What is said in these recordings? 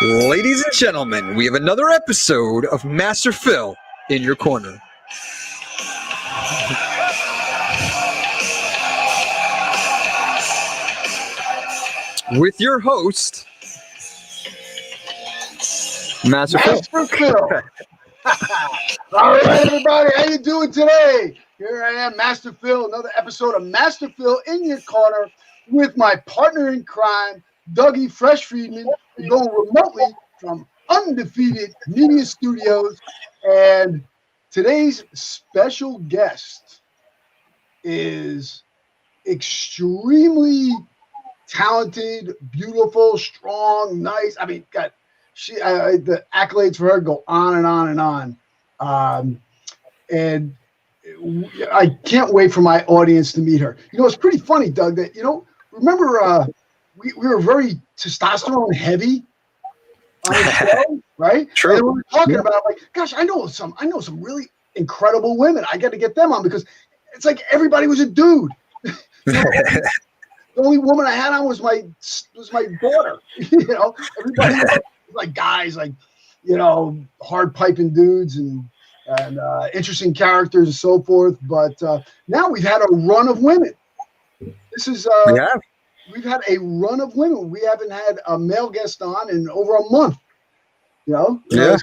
Ladies and gentlemen, we have another episode of Master Phil in your corner. With your host, Master Phil. All right, everybody, how you doing today? Here I am, Master Phil, another episode of Master Phil in your corner with my partner in crime, Dougie Fresh Friedman. We're going remotely from Undefeated Media Studios, and today's special guest is extremely talented, beautiful, strong, nice. I mean, God, the accolades for her go on and on and on. And I can't wait for my audience to meet her. You know, it's pretty funny, Doug, that, remember we were very testosterone heavy on the show, right? True. And we were talking about, like, gosh, I know some really incredible women. I got to get them on because it's like everybody was a dude. The only woman I had on was my daughter. Everybody was like guys, like, hard piping dudes and interesting characters and so forth. But now we've had a run of women. This is we've had a run of women. We haven't had a male guest on in over a month. It's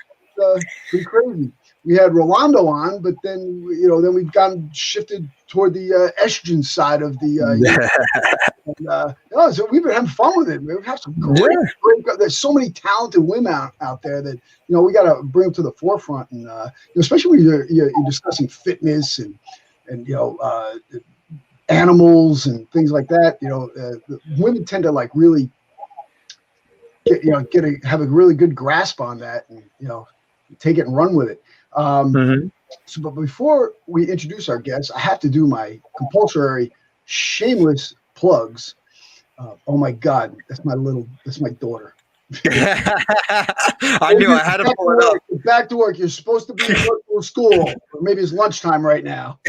pretty crazy. We had Rolando on, but then we've gotten shifted toward the estrogen side of the. So we've been having fun with it. We've had some great. There's so many talented women out there that we got to bring them to the forefront, and especially when you're discussing fitness and animals and things like that. The women tend to like really have a really good grasp on that, and take it and run with it. So, but before we introduce our guests, I have to do my compulsory shameless plugs. Oh my God, that's my daughter. I knew I had to pull it up. Back to work. You're supposed to be in virtual school, or maybe it's lunchtime right now.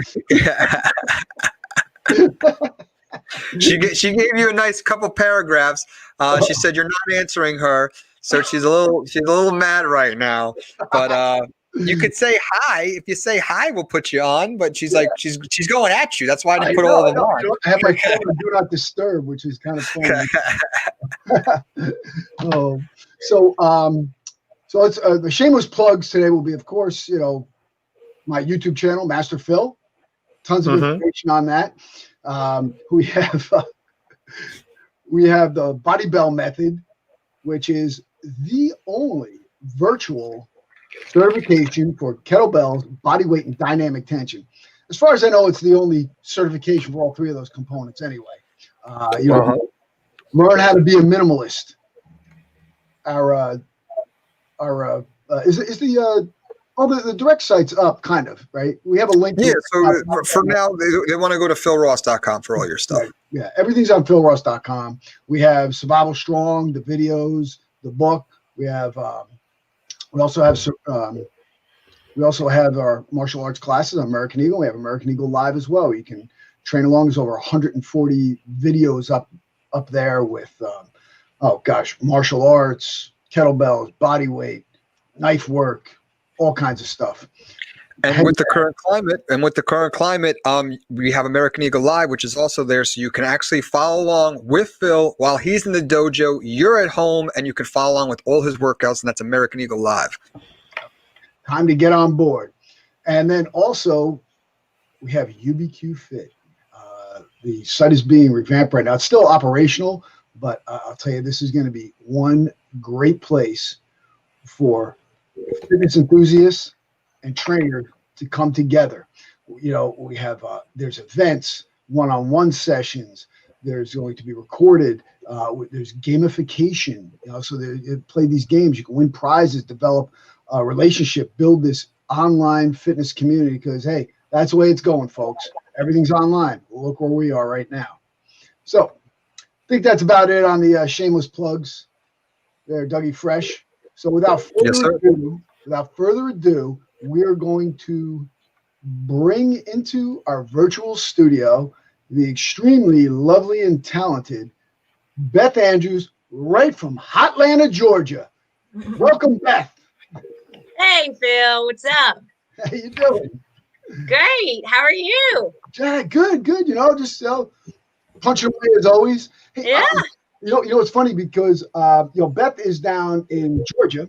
She gave you a nice couple paragraphs. She said you're not answering her, so she's a little mad right now. But you could say hi. If you say hi, we'll put you on. But she's like she's going at you. That's why I didn't put all of them on. I have my phone on Do Not Disturb, which is kind of funny. So it's the shameless plugs today will be, of course, my YouTube channel, Master Phil. Tons of information on that. We have the Body Bell method, which is the only virtual certification for kettlebells, body weight, and dynamic tension. As far as I know, it's the only certification for all three of those components anyway. Learn how to be a minimalist. The direct site's up, kind of, right? We have a link. Yeah, so for now, they want to go to philross.com for all your stuff. Right. Yeah, everything's on philross.com. We have Survival Strong, the videos, the book. We have we also have our martial arts classes on American Eagle. We have American Eagle Live as well. You can train along. There's over 140 videos up there with martial arts, kettlebells, body weight, knife work, all kinds of stuff. And with the current climate, we have American Eagle Live, which is also there, so you can actually follow along with Phil while he's in the dojo. You're at home, and you can follow along with all his workouts, and that's American Eagle Live. Time to get on board. And then also, we have UBQ Fit. The site is being revamped right now. It's still operational, but I'll tell you, this is going to be one great place for fitness enthusiasts and trainers to come together. We have there's events, one-on-one sessions. There's going to be recorded. There's gamification. So they play these games. You can win prizes, develop a relationship, build this online fitness community. Because hey, that's the way it's going, folks. Everything's online. Look where we are right now. So I think that's about it on the shameless plugs. There, Dougie Fresh. So without further ado, we are going to bring into our virtual studio the extremely lovely and talented Beth Andrews, right from Hotlanta, Georgia. Welcome, Beth. Hey, Phil, what's up? How you doing? Great. How are you? Yeah, good. You know, just punching away as always. Hey, Yeah. you know, it's funny because Beth is down in Georgia,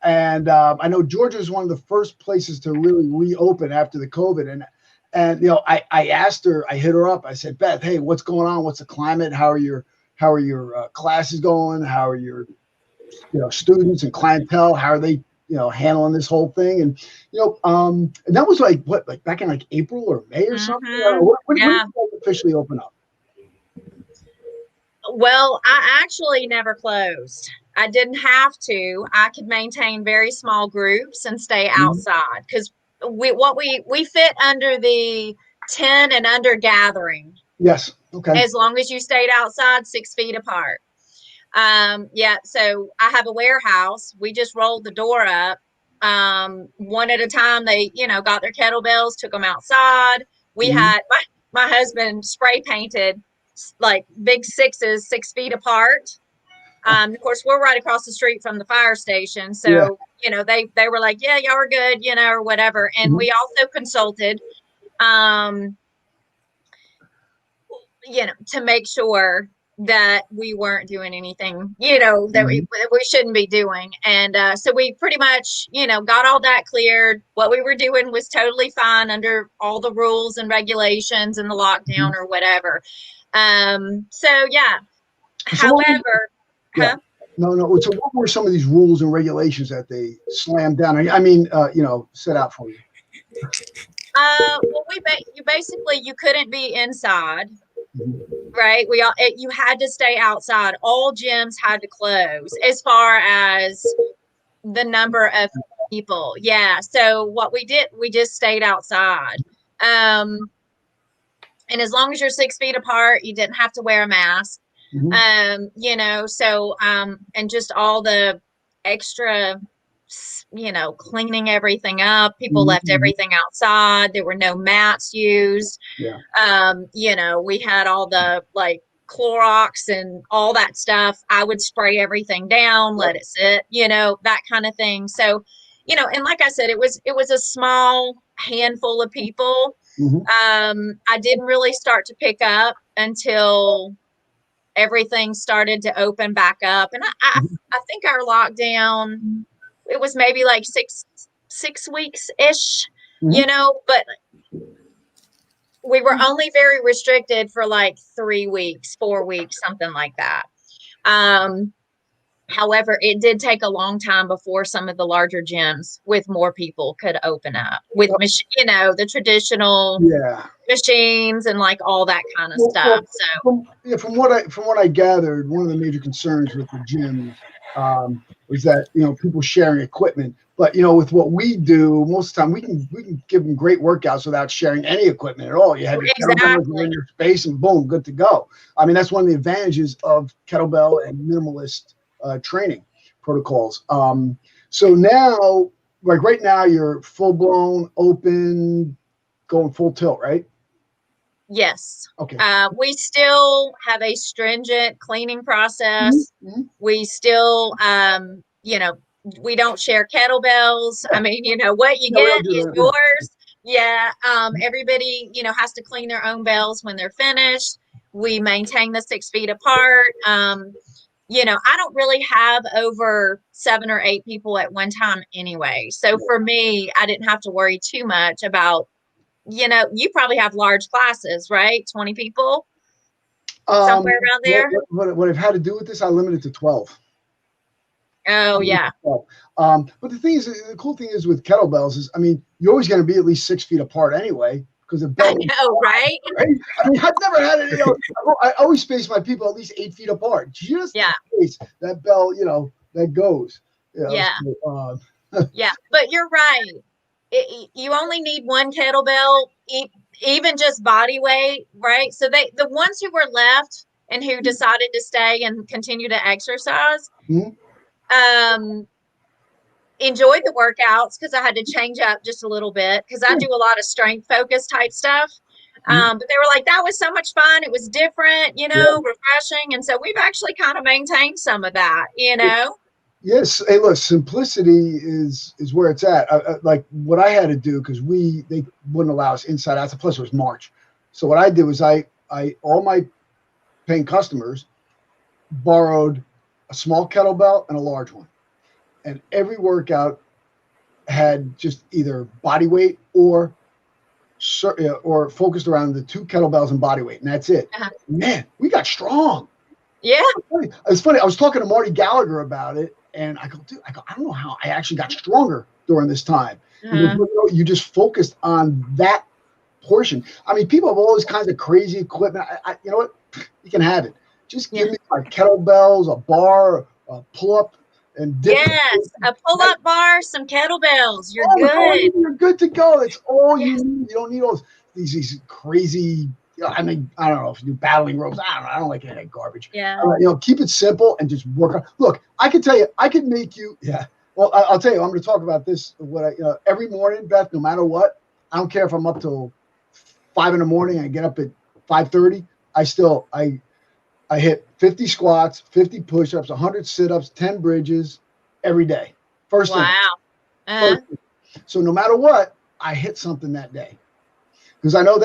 and I know Georgia is one of the first places to really reopen after the COVID. And I asked her, I hit her up. I said, Beth, hey, what's going on? What's the climate? How are your classes going? How are your students and clientele? How are they handling this whole thing? And and that was like back in like April or May or something. When did you guys officially open up? Well, I actually never closed. I didn't have to. I could maintain very small groups and stay outside because we fit under the 10 and under gathering. Yes. Okay. As long as you stayed outside 6 feet apart. Yeah. So I have a warehouse. We just rolled the door up. One at a time. They, got their kettlebells, took them outside. We had my husband spray painted like big sixes 6 feet apart. Of course, we're right across the street from the fire station. So, they were like, yeah, y'all are good, or whatever. And we also consulted, to make sure that we weren't doing anything, that we shouldn't be doing. And so we pretty much, got all that cleared. What we were doing was totally fine under all the rules and regulations and the lockdown or whatever. So yeah. However, No. So what were some of these rules and regulations that they slammed down? I mean, set out for you? Well, you couldn't be inside. Right. You had to stay outside. All gyms had to close as far as the number of people. Yeah. So what we did, we just stayed outside. And as long as you're 6 feet apart, you didn't have to wear a mask. And just all the extra, cleaning everything up. People left everything outside. There were no mats used. We had all the like Clorox and all that stuff. I would spray everything down, let it sit, that kind of thing. So, and like I said, it was a small handful of people. I didn't really start to pick up until everything started to open back up. And I think our lockdown, it was maybe like six weeks ish, but we were only very restricted for like 3 weeks, 4 weeks, something like that. However, it did take a long time before some of the larger gyms with more people could open up with, the traditional machines and like all that kind of stuff. So from what I gathered, one of the major concerns with the gyms was that people sharing equipment. But with what we do, most of the time we can give them great workouts without sharing any equipment at all. You have your kettlebells in your space and boom, good to go. I mean, that's one of the advantages of kettlebell and minimalist training protocols. So now, like right now, you're full blown, open, going full tilt, right? Yes. Okay. We still have a stringent cleaning process. We still, we don't share kettlebells. I mean, what you get is yours. Yeah. Everybody, has to clean their own bells when they're finished. We maintain the 6 feet apart. I don't really have over 7 or 8 people at one time anyway. So for me, I didn't have to worry too much about, you probably have large classes, right? 20 people, somewhere around there. What I've had to do with this, I limited to 12. Oh yeah. But the cool thing is with kettlebells is, I mean, you're always going to be at least 6 feet apart anyway, because the bell. I know, right? I mean, I've never had it. I always space my people at least 8 feet apart, just in case that bell, that goes. Yeah. Yeah, but you're right. You only need one kettlebell, even just body weight, right? So the ones who were left and who decided to stay and continue to exercise, enjoyed the workouts because I had to change up just a little bit because I do a lot of strength focus type stuff. But they were like, that was so much fun. It was different, refreshing. And so we've actually kind of maintained some of that, Yes. Hey, look, simplicity is where it's at. Like what I had to do, because they wouldn't allow us inside outside. Plus, it was March, so what I did was I all my paying customers borrowed a small kettlebell and a large one, and every workout had just either body weight or focused around the 2 kettlebells and body weight, and that's it. Man, we got strong. Yeah. It's funny. I was talking to Marty Gallagher about it, and I go, dude, I don't know how I actually got stronger during this time. You just focused on that portion. I mean, people have all this kinds of crazy equipment. You know what? You can have it. Just give me like kettlebells, a bar, a pull-up, and dip. Yes, a pull-up bar, some kettlebells. You're good. You're good to go. That's all you need. You don't need all these crazy. I mean, I don't know if you do battling ropes. I don't like any of that garbage. Yeah. Keep it simple and just work on. Look, I can tell you, I can make you. Yeah. Well, I'll tell you, I'm going to talk about this. Every morning, Beth, no matter what, I don't care if I'm up till 5 a.m. and I get up at 5:30. I hit 50 squats, 50 push-ups, 100 sit-ups, 10 bridges every day. First thing. Wow. So no matter what, I hit something that day. Because I know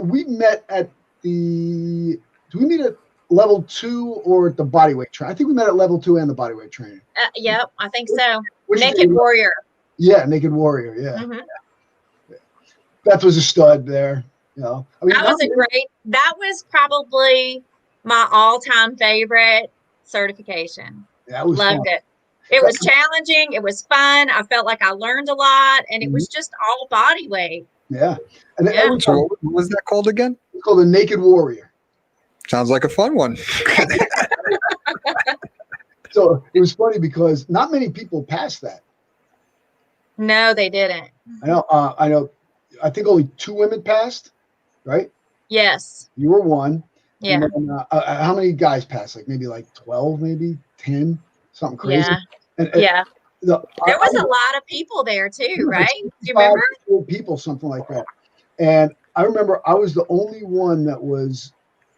we met at do we meet at level 2 or at the bodyweight training? I think we met at level 2 and the bodyweight training. Yep, I think so. Naked Warrior. Yeah, Naked Warrior. Yeah. Mm-hmm. Beth was a stud there. I mean, that was probably my all-time favorite certification. Yeah, it was Loved it. It was challenging. It was fun. I felt like I learned a lot, and it was just all body weight. Yeah. So what was that called again? It's called the Naked Warrior. Sounds like a fun one. So it was funny because not many people passed that. No, they didn't. I know. I think only 2 women passed, right? Yes. You were one. Yeah. And then, how many guys passed? Like maybe 12, maybe 10, something crazy. Yeah. There was a lot of people there too, right? Do you remember? 4 people, something like that. And I remember I was the only one that was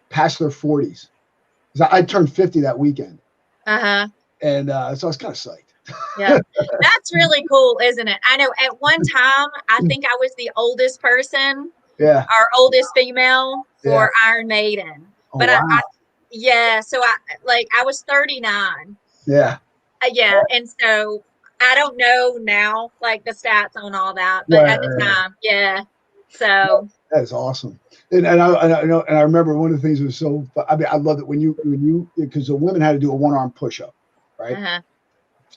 past their 40s. I turned 50 that weekend. Uh-huh. And so I was kind of psyched. Yeah. That's really cool, isn't it? I know at one time, I think I was the oldest person. Yeah. Our oldest female for Iron Maiden. Oh, but wow. So I was 39. Yeah. Yeah. And so I don't know now, like the stats on all that, but at the time, So that is awesome. And I remember one of the things that was so, I mean, I love it when you, because the women had to do a 1-arm push-up, right? Uh-huh.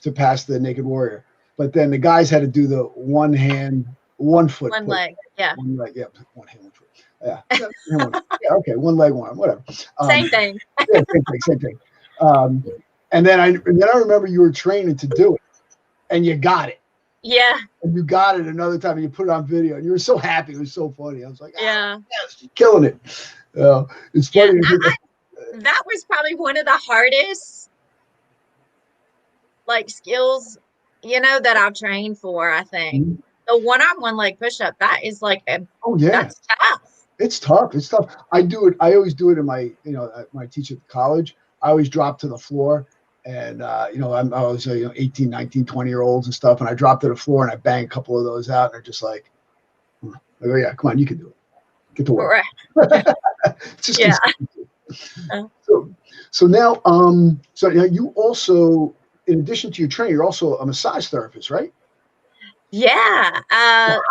To pass the Naked Warrior. But then the guys had to do the 1 hand, 1 foot. One leg. Yeah. 1 leg. Yeah. 1 hand, 1 foot. Yeah. Yeah. Okay. 1 leg, 1 arm, whatever. Same thing. Yeah, same thing. And then I remember you were training to do it, and you got it. Yeah. And you got it another time, and you put it on video, and you were so happy. It was so funny. I was like, yes, you're killing it. It's funny. Yeah, that was probably one of the hardest, skills, that I've trained for. I think the 1-arm 1 leg push up. That is that's tough. It's tough. It's tough. I do it. I always do it in my, when I teach at college. I always drop to the floor. And, I was 18, 19, 20-year-olds and stuff. And I drop to the floor and I bang a couple of those out. And they're just like, I go, yeah, come on, you can do it. Get to work. Right. It's just So now, you also, in addition to your training, you're also a massage therapist, right? Yeah.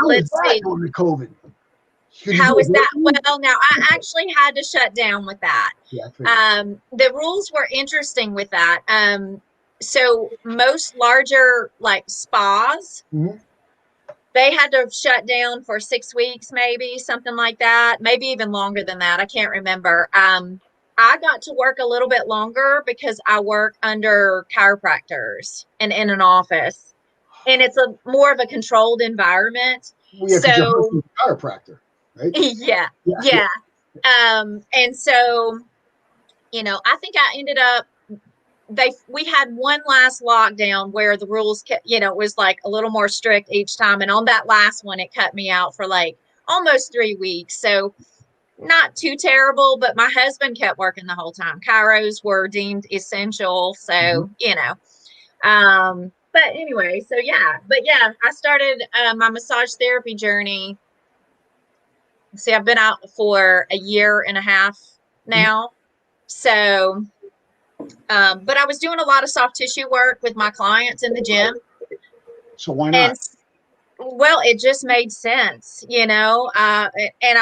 Let's see. During the COVID. How is that? Well, now I actually had to shut down with that. Yeah, the rules were interesting with that. So most larger spas, they had to shut down for 6 weeks, maybe something like that, maybe even longer than that. I can't remember. I got to work a little bit longer because I work under chiropractors and in an office, and it's more of a controlled environment. Well, yeah, so you're a chiropractor. Right? Yeah. And so, I think I ended up, we had one last lockdown where the rules kept, it was a little more strict each time. And on that last one, it cut me out for almost 3 weeks. So not too terrible, but my husband kept working the whole time. Chiros were deemed essential. So, But anyway, so yeah, I started my massage therapy journey. See, I've been out for a year and a half now. So, but I was doing a lot of soft tissue work with my clients in the gym. So why And not? well, it just made sense, and I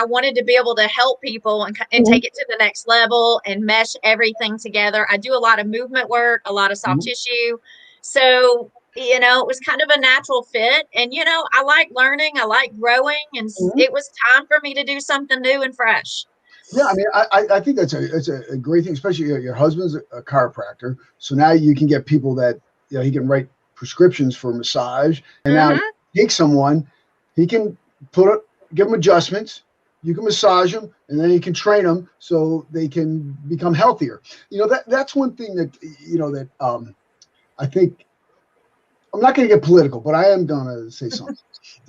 wanted to be able to help people and take it to the next level and mesh everything together. I do a lot of movement work, a lot of soft tissue. So, it was kind of a natural fit. And, I like learning, I like growing, and it was time for me to do something new and fresh. Yeah, I mean, I think that's a great thing, especially your husband's a chiropractor, so now you can get people that he can write prescriptions for massage, and now take someone, he can give them adjustments, you can massage them, and then you can train them so they can become healthier. That's one thing that I think. I'm not going to get political, but I am going to say something.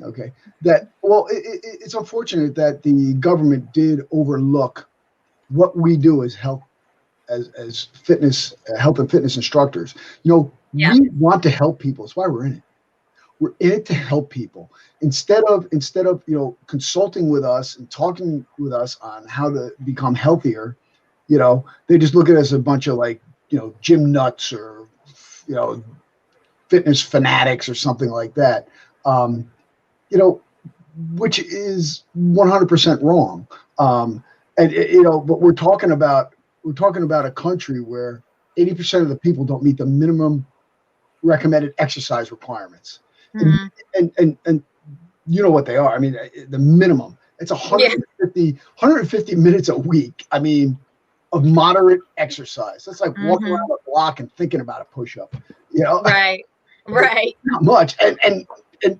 Okay, it's unfortunate that the government did overlook what we do as health and fitness instructors. We want to help people. That's why we're in it. We're in it to help people. Instead of consulting with us and talking with us on how to become healthier, they just look at us as a bunch of gym nuts or fitness fanatics or something like that. Which is 100% wrong. But we're talking about a country where 80% of the people don't meet the minimum recommended exercise requirements. And you know what they are. I mean, the minimum, it's 150 minutes a week. I mean, of moderate exercise. That's like walking around a block and thinking about a push-up, Right. Not much. And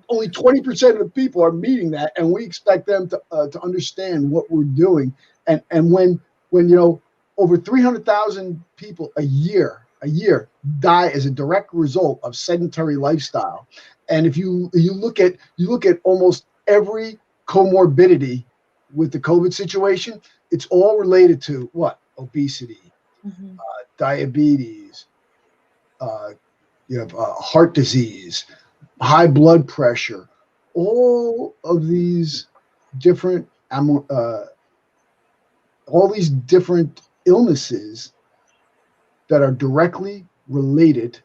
only 20% of the people are meeting that, and we expect them to understand what we're doing. And when over 300,000 people a year die as a direct result of sedentary lifestyle, and if you look at almost every comorbidity with the COVID situation, it's all related to what? Obesity, diabetes, you have heart disease, high blood pressure, all of these different illnesses that are directly related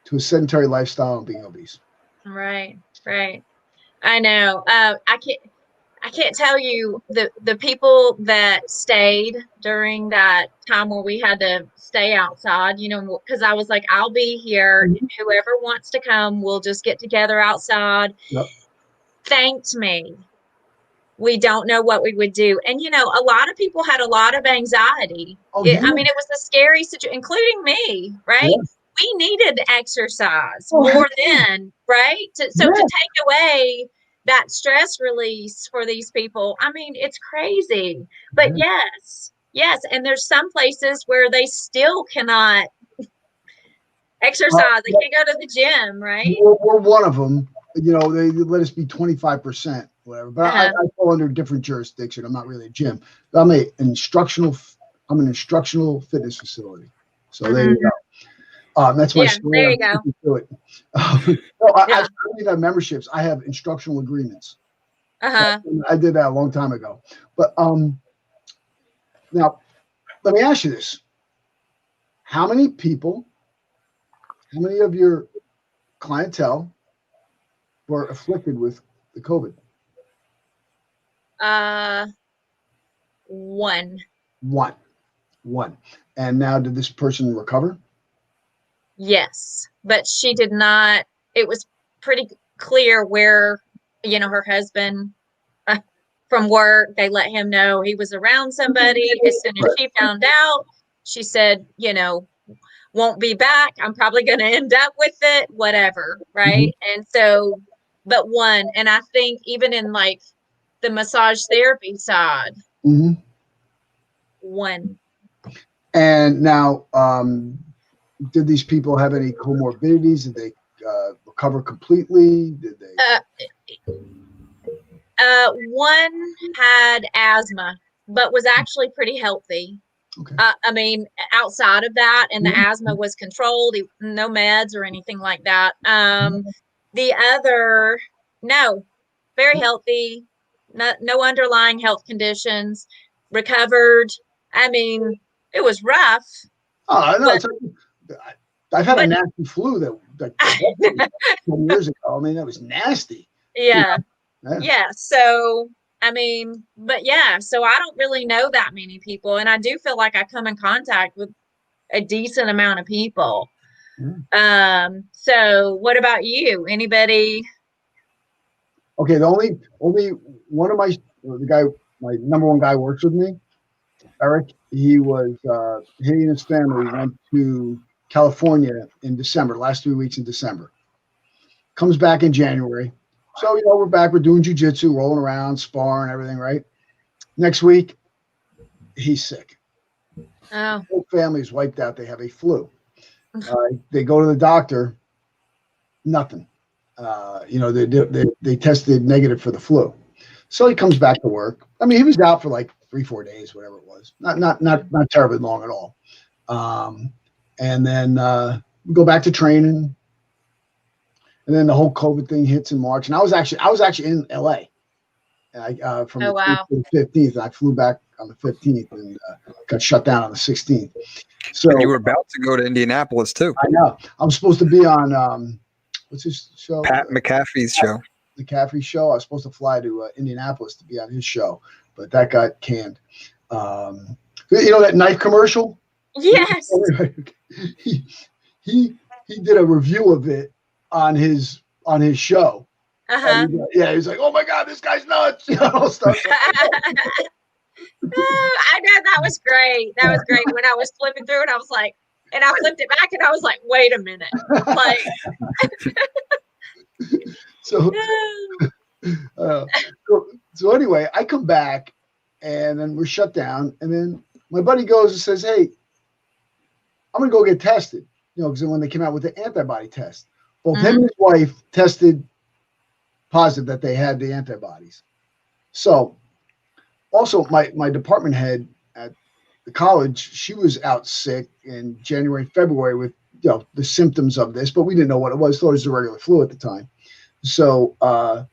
to a sedentary lifestyle and being obese. Right. I know. I can't tell you the people that stayed during that time where we had to stay outside, because I was like, I'll be here. Whoever wants to come, we'll just get together outside. Yep. Thanked me. We don't know what we would do. And, a lot of people had a lot of anxiety. I mean, it was a scary situation, including me, right? Yeah. We needed exercise more than, right? To take away that stress release for these people. I mean, it's crazy. But yes. And there's some places where they still cannot exercise. They can't go to the gym, right? We're one of them. They let us be 25%, whatever. But I fall under a different jurisdiction. I'm not really a gym. I'm an instructional fitness facility. So there you go. That's my story. There you go. Do it. I don't have memberships. I have instructional agreements. I did that a long time ago. But now, let me ask you this: how many of your clientele were afflicted with the COVID? One. And now, did this person recover? Yes, but she did not. It was pretty clear where, her husband from work, they let him know he was around somebody. As soon as she found out, she said, won't be back. I'm probably going to end up with it, whatever. Right. And so, but one, and I think even in like the massage therapy side, one. And now, did these people have any comorbidities? Did they recover completely? Did they? One had asthma, but was actually pretty healthy. Okay. I mean, outside of that, and the asthma was controlled, no meds or anything like that. The other, no, very healthy, no underlying health conditions, recovered. I mean, it was rough. Oh, I know. But, I've had a nasty flu that 20 years ago. I mean, that was nasty. Yeah. Yeah. So, I mean, but yeah, so I don't really know that many people. And I do feel like I come in contact with a decent amount of people. So what about you? Anybody? Okay. The only one of my number one guy works with me, Eric. He and his family went to California in December, last 3 weeks in December. Comes back in January. So, we're back, we're doing jujitsu, rolling around, sparring, everything, right? Next week, he's sick. Oh. The whole family's wiped out. They have a flu. They go to the doctor, nothing. They tested negative for the flu. So he comes back to work. I mean, he was out for like 3-4 days, whatever it was. Not terribly long at all. And then we go back to training. And then the whole COVID thing hits in March. And I was actually in LA from the 15th. And I flew back on the 15th and got shut down on the 16th. So and you were about to go to Indianapolis too. I know. I'm supposed to be on what's his show? Pat McAfee's show. McAfee's show. I was supposed to fly to Indianapolis to be on his show, but that got canned. That knife commercial? Yes. He did a review of it on his show. Uh-huh. He was like, "Oh my God, this guy's nuts!" Stuff. I know, that was great. That was great. When I was flipping through it, I was like, and I flipped it back, and I was like, "Wait a minute!" Like, so anyway, I come back, and then we're shut down, and then my buddy goes and says, "Hey, I'm gonna go get tested." Because when they came out with the antibody test, both him and his wife tested positive that they had the antibodies. So also my department head at the college, she was out sick in January, February with the symptoms of this, but we didn't know what it was. Thought it was a regular flu at the time. So I'm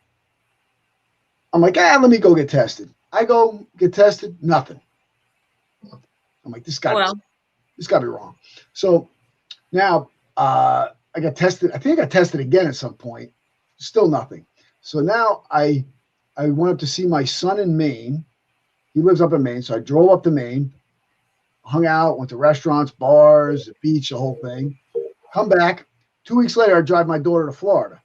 like, let me go get tested. I go get tested, nothing. I'm like, this got to be wrong. So now I got tested. I think I got tested again at some point. Still nothing. So now I went up to see my son in Maine. He lives up in Maine. So I drove up to Maine, hung out, went to restaurants, bars, the beach, the whole thing. Come back. 2 weeks later, I drive my daughter to Florida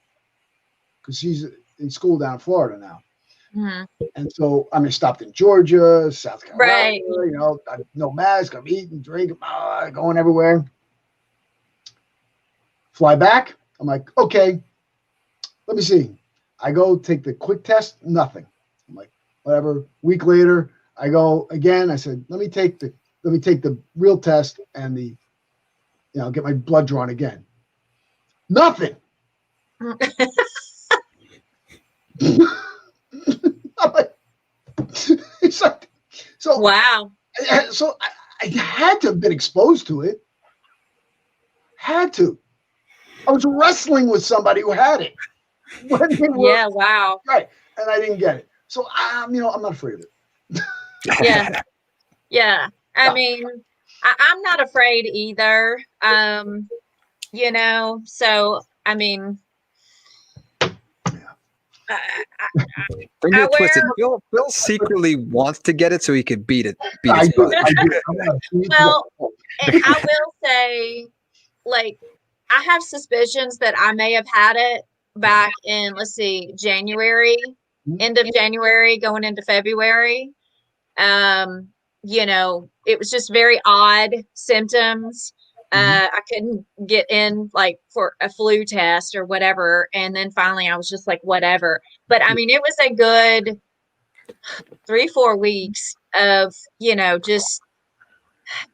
because she's in school down in Florida now. Mm-hmm. And so, stopped in Georgia, South Carolina, right. No mask. I'm eating, drinking, going everywhere. Fly back. I'm like, okay, let me see. I go take the quick test, nothing. I'm like, whatever. Week later, I go again. I said, let me take the real test and get my blood drawn again. Nothing. So wow. So I had to have been exposed to it. Had to. I was wrestling with somebody who had it. Yeah, wow. Right. And I didn't get it. So I'm not afraid of it. Yeah. Yeah. I mean, I'm not afraid either. So I mean, don't get twisted. Bill secretly wants to get it so he could beat his butt. Well, and I will say, like, I have suspicions that I may have had it back in, January, end of January, going into February. It was just very odd symptoms. I couldn't get in for a flu test or whatever. And then finally I was just like, whatever. But I mean, it was a good 3-4 weeks of, just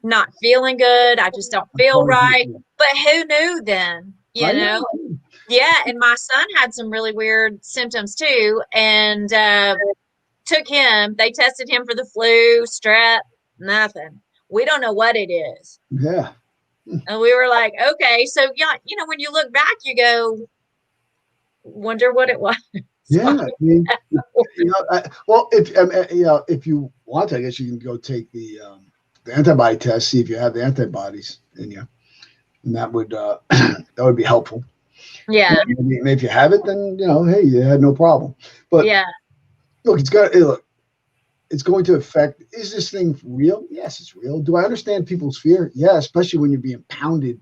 not feeling good. I just don't feel right. But who knew then, Yeah. And my son had some really weird symptoms too. And, they tested him for the flu, strep, nothing. we don't know what it is. Yeah. And we were like, okay. So yeah, when you look back, you go, wonder what it was. Yeah. I mean, well, if you want to, I guess you can go take the antibody test, see if you have the antibodies in you, and that would that would be helpful. Yeah. Maybe if you have it, then hey, you had no problem. But yeah, look, it's going to affect. Is this thing real? Yes, it's real. Do I understand people's fear? Yeah, especially when you're being pounded.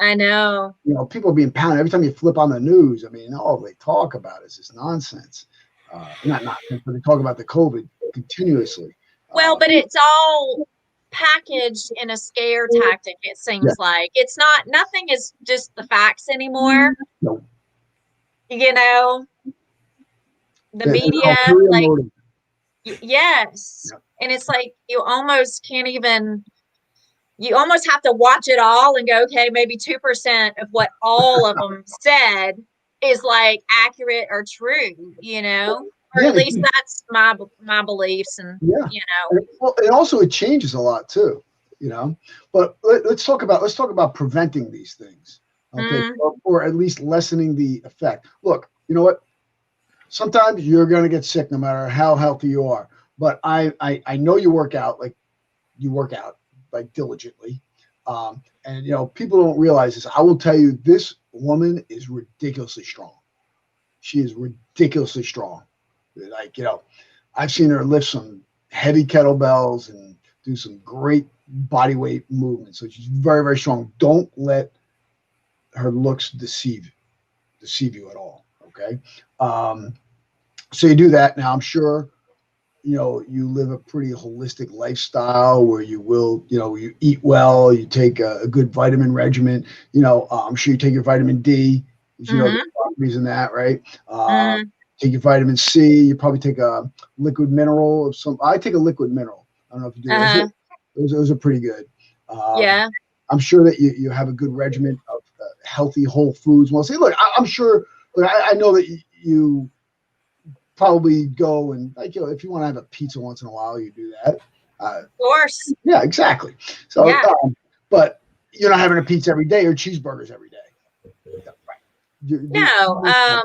I know. People are being pounded every time you flip on the news. I mean, all they talk about is this nonsense. Not nonsense, but they talk about the COVID continuously. Well, but it's all packaged in a scare tactic. It seems like it's not. Nothing is just the facts anymore. No. The media, like, yes, and it's like you almost can't even. You almost have to watch it all and go, okay, maybe 2% of what all of them said is like accurate or true, or at least that's my beliefs. And, well, and also it changes a lot too, but let's talk about preventing these things. Okay. Or at least lessening the effect. Look, you know what? Sometimes you're going to get sick no matter how healthy you are, but I know you work out like diligently. And people don't realize this. I will tell you, this woman is ridiculously strong. She is ridiculously strong. Like, I've seen her lift some heavy kettlebells and do some great body weight movements. So she's very, very strong. Don't let her looks deceive you at all. Okay. So you do that. Now I'm sure you live a pretty holistic lifestyle where you will, you eat well, you take a good vitamin regimen, I'm sure you take your vitamin D, the reason that, right? Take your vitamin C, you probably take a liquid mineral of some, I take a liquid mineral. I don't know if you do. Those are pretty good. I'm sure that you have a good regimen of healthy whole foods. Well, see, look, I'm sure, I know that you probably go and if you want to have a pizza once in a while, you do that. Of course. Yeah, exactly. So, but you're not having a pizza every day or cheeseburgers every day. No. I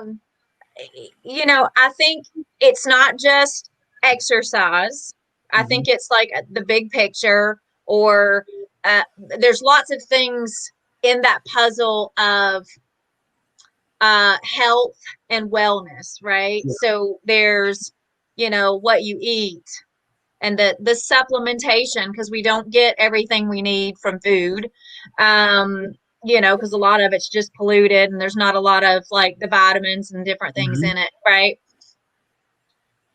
think it's not just exercise. I think it's like the big picture, or there's lots of things in that puzzle of health and wellness, right? So there's what you eat and the supplementation, because we don't get everything we need from food, because a lot of it's just polluted and there's not a lot of like the vitamins and different things in it, right?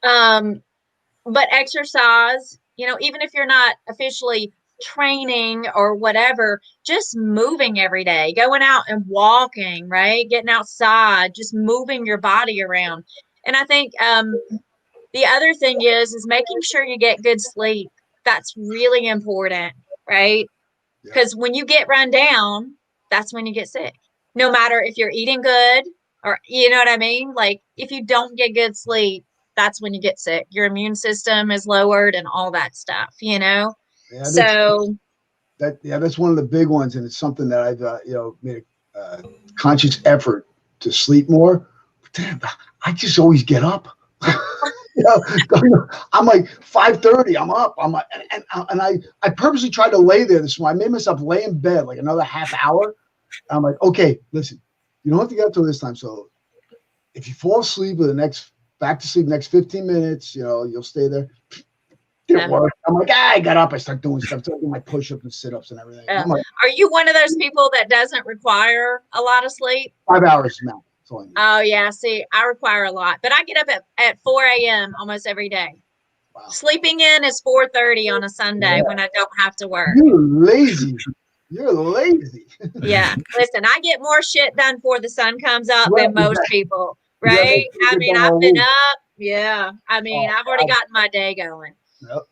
But exercise, even if you're not officially training or whatever, just moving every day, going out and walking, right? Getting outside, just moving your body around. And I think the other thing is making sure you get good sleep. That's really important, right? Because when you get run down, that's when you get sick. No matter if you're eating good or, you know what I mean? Like, if you don't get good sleep, that's when you get sick. Your immune system is lowered and all that stuff, Yeah, so that's one of the big ones, and it's something that I've made a conscious effort to sleep more. But damn, I just always get up. I'm like 5:30. I'm up. I'm like, and I purposely tried to lay there this morning. I made myself lay in bed like another half hour. And I'm like, okay, listen, you don't have to get up till this time. So if you fall asleep back to sleep next 15 minutes, you'll stay there. Didn't work. I'm like, I got up. I start doing stuff. I do my push-ups and sit-ups and everything. Like, are you one of those people that doesn't require a lot of sleep? 5 hours now. Oh yeah. See, I require a lot, but I get up at 4 a.m. almost every day. Wow. Sleeping in is 4:30 on a Sunday when I don't have to work. You're lazy. Yeah. Listen, I get more shit done before the sun comes up than most people, right? I mean, I've been up. Yeah. I mean, I've already gotten my day going. Yep.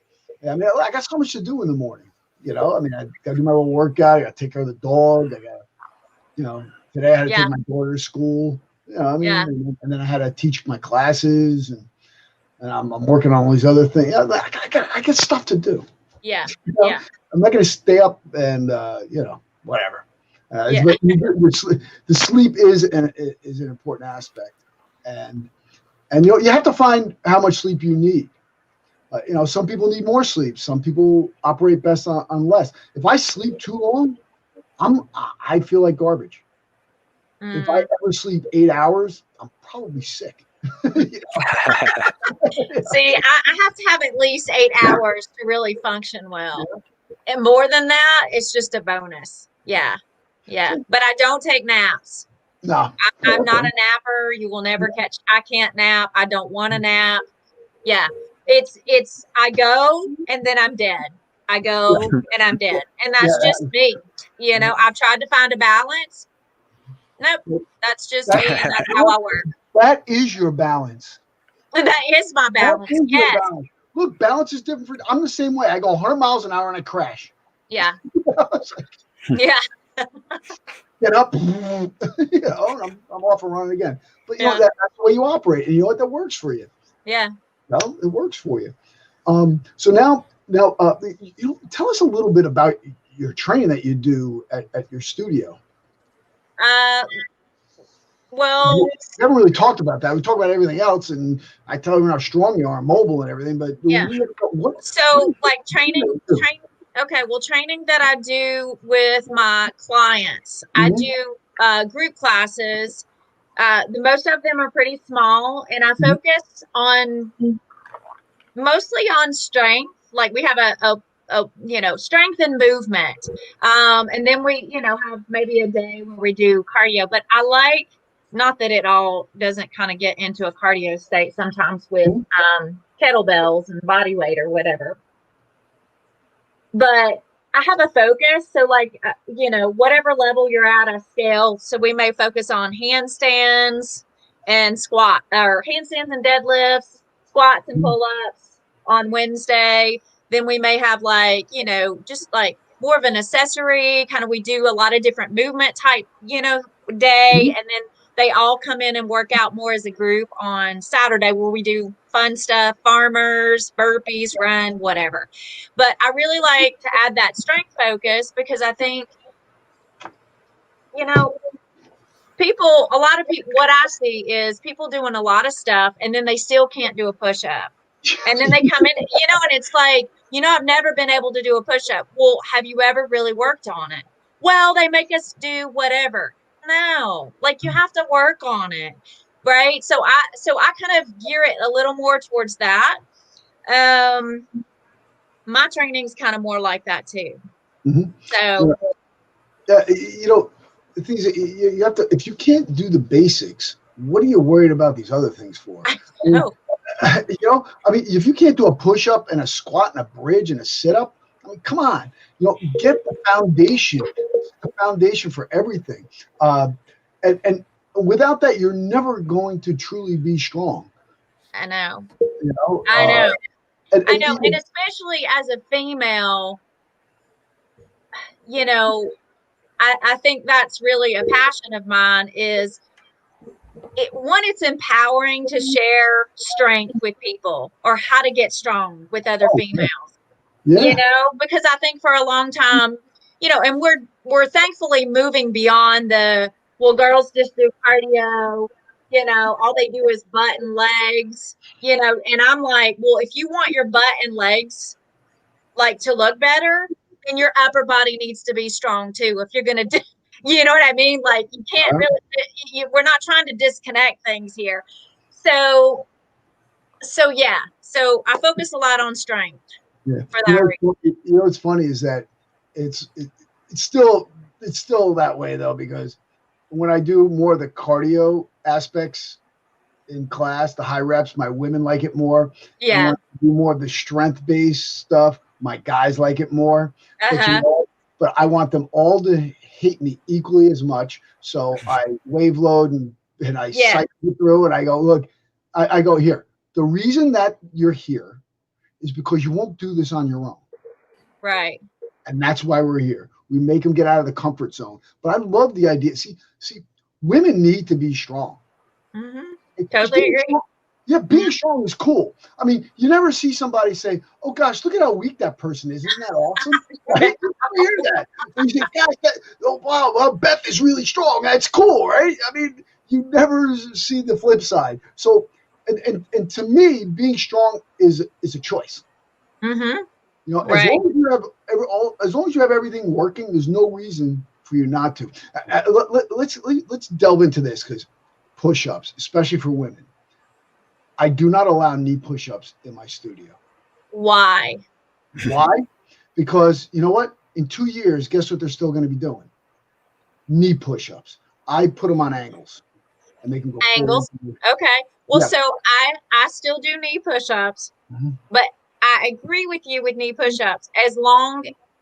Yeah, I mean, I got so much to do in the morning. I mean, I got to do my little workout. I got to take care of the dog. I got, today I had to take my daughter to school. And then I had to teach my classes, and I'm working on all these other things. I got stuff to do. Yeah. I'm not going to stay up and whatever. Yeah. But the sleep is an important aspect, and you have to find how much sleep you need. Some people need more sleep. Some people operate best on less. If I sleep too long, I feel like garbage. If I ever sleep 8 hours, I'm probably sick. See, I have to have at least 8 hours to really function well. And more than that, it's just a bonus. Yeah. Yeah. But I don't take naps. No. I'm not a napper. You will never catch. I can't nap. I don't want to nap. Yeah. It's I go and then I'm dead. I go and I'm dead. And that's just me. I've tried to find a balance. Nope. That's just me. And that's how I work. That is your balance. That is my balance. Yes. Balance. Look, balance is different. I'm the same way. I go 100 miles an hour and I crash. Yeah. Yeah. Get up, and I'm off and running again. But that's the way you operate, and you know what? That works for you. Yeah. Well, it works for you. So now, tell us a little bit about your training that you do at your studio. Well, we haven't really talked about that. We talk about everything else, and I tell you how strong you are, mobile and everything. But training that I do with my clients, I do group classes. Most of them are pretty small, and I focus on mostly on strength. Like we have a strength and movement, and then we have maybe a day where we do cardio. But I like, not that it all doesn't kind of get into a cardio state sometimes with kettlebells and body weight or whatever. But I have a focus. So whatever level you're at, I scale. So we may focus on handstands and squat, or handstands and deadlifts, squats and pull-ups on Wednesday. Then we may have just like more of an accessory kind of, we do a lot of different movement type, day. And then they all come in and work out more as a group on Saturday, where we do fun stuff, farmers, burpees, run, whatever. But I really like to add that strength focus, because I think, a lot of people, what I see is people doing a lot of stuff and then they still can't do a push-up. And then they come in, and it's like, I've never been able to do a push-up. Well, have you ever really worked on it? Well, they make us do whatever. No, you have to work on it. Right. So I kind of gear it a little more towards that. My training's kind of more like that too. Mm-hmm. So, the things that you have to, if you can't do the basics, what are you worried about these other things for? If you can't do a push-up and a squat and a bridge and a sit-up, come on, get the foundation for everything. And without that, you're never going to truly be strong. I know. I know. And especially as a female, I think that's really a passion of mine. Is it's empowering to share strength with people, or how to get strong with other females. Yeah. Because I think for a long time, and we're thankfully moving beyond girls just do cardio, all they do is butt and legs, and I'm like, well, if you want your butt and legs to look better, then your upper body needs to be strong too. If you're going to do, you know what I mean? You can't really, we're not trying to disconnect things here. So yeah. So I focus a lot on strength. Yeah. For that what's funny is that it's still that way though, because when I do more of the cardio aspects in class, the high reps, my women like it more. Yeah. When I do more of the strength-based stuff, my guys like it more. But I want them all to hate me equally as much. So I wave load and I cycle through, and I go, look, I go, here. The reason that you're here is because you won't do this on your own. Right. And that's why we're here. We make them get out of the comfort zone. But I love the idea. See, women need to be strong. Mm-hmm. Totally agree. Yeah, being strong is cool. I mean, you never see somebody say, "Oh gosh, look at how weak that person is. Isn't that awesome?" Right? You never hear that. And you say, "Gosh, oh wow, well, Beth is really strong. That's cool, right?" I mean, you never see the flip side. So, and to me, being strong is a choice. Mm-hmm. You know, Right. as long as you have everything working, there's no reason for you not to. Let's delve into this, because push-ups, especially for women, I do not allow knee push-ups in my studio. Why? Why? Because you know what? In 2 years, guess what they're still going to be doing? Knee push-ups. I put them on angles and make them go Angles. forward. Okay. Well, Yeah. so I still do knee push-ups, Mhm. but I agree with you with knee push-ups